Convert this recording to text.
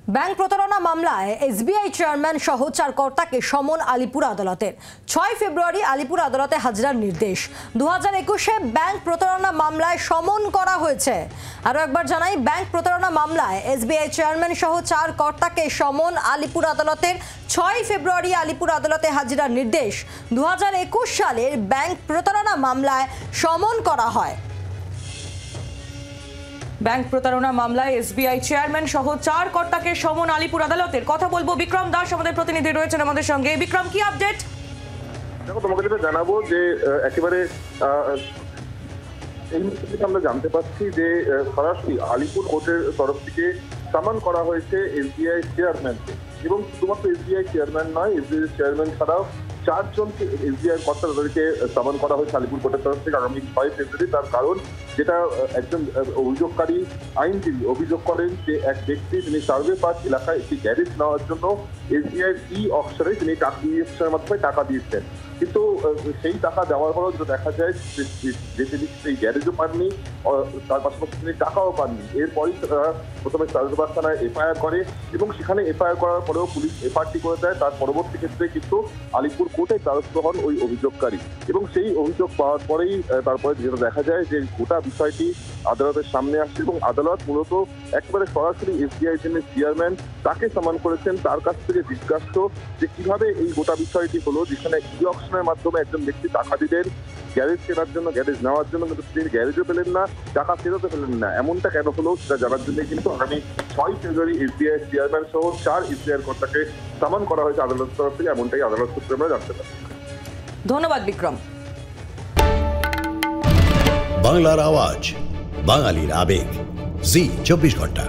Bank প্রতারণা মামলায় SBI chairman সহ 4 কর্তাকে সমন আলিপুর আদালতের। 6 ফেব্রুয়ারি আলিপুর আদালতে হাজিরার নির্দেশ। 2021-এ ব্যাংক প্রতারণা মামলায় সমন করা হয়েছে। আরও একবার জানাই, ব্যাংক প্রতারণা মামলায় এসবিআই চেয়ারম্যান সহ 4 কর্তাকে সমন আলিপুর আদালতের। 6 ফেব্রুয়ারি আলিপুর আদালতে হাজিরার নির্দেশ। 2021 সালের ব্যাংক প্রতারণা মামলায় সমন করা হয়। ব্যাংক প্রতারণা মামলায় এসবিআই চেয়ারম্যান সহ 4 কর্তাকে সমন আলিপুর আদালতের। কথা বলবো বিক্রম দাস, আমাদের প্রতিনিধি রয়েছেন আমাদের সঙ্গে। বিক্রম, কি আপডেট? দেখো, তোমাকে যেটা জানাবো যে একেবারে এই মুহূর্তে আমরা জানতে পারছি যে সরাসরি আলিপুর কোর্টের তরফ থেকে সামন করা হয়েছে এসবিআই চেয়ারম্যানকে, এবং শুধুমাত্র এসবিআই চেয়ারম্যান নয়, এসবিআই চেয়ারম্যান ছাড়াও 4 জনকে এসবিআই কর্তা তাদেরকে সামন করা হয়েছে আলিপুর কোর্টের তরফ থেকে আগামী 6 ফেব্রুয়ারি। তার কারণ, যেটা একজন অভিযোগকারী আইনজীবী অভিযোগ করেন যে এক ব্যক্তি তিনি সার্ভে পার্ক এলাকায় একটি গ্যারেজ নেওয়ার জন্য এসবিআই অকশনে তিনি অকশনের মাধ্যমে টাকা দিয়েছেন, কিন্তু সেই টাকা দেওয়ার পরও দেখা যায় যে তিনি সেই গ্যারেজও পাননি, তার পাশাপাশি তিনি টাকাও পাননি। এরপরই তারা প্রথমে সার্ভে থানায় এফআইআর করে, এবং সেখানে এফআইআর করার পরেও পুলিশ এফআইআরটি করে দেয়। তার পরবর্তী ক্ষেত্রে কিন্তু আলিপুর কোর্টে দ্বারস্থ হন ওই অভিযোগকারী, এবং সেই অভিযোগ পাওয়ার পরেই তারপরে যেটা দেখা যায় যে গোটা বিষয়টি আদালতের সামনে আসছে, এবং আদালত মূলত একেবারে সরাসরি এসবিআই চেয়ারম্যান তাকে সামন করেছেন। তার কাছ থেকে জিজ্ঞাসা যে কিভাবে এই গোটা বিষয়টি হলো, যেখানে ই অকশনের মাধ্যমে একজন ব্যক্তি টাকা দিলেন গ্যারেজ কেনার জন্য, গ্যারেজ নেওয়ার জন্য, কিন্তু তিনি গ্যারেজও পেলেন না, টাকা ফেরতও পেলেন না। এমনটা কেন হলো সেটা জানার জন্য কিন্তু আগামী 6 ফেব্রুয়ারি এসবিআই চেয়ারম্যান সহ 4 এসবিআই কর্তাকে সামন করা হয়েছে আদালতের তরফ থেকে, এমনটাই আদালত সূত্রে আমরা জানতে পারি। ধন্যবাদ বিক্রম। বাংলার আওয়াজ, বাঙালির আবেগ, জি 24 ঘন্টা।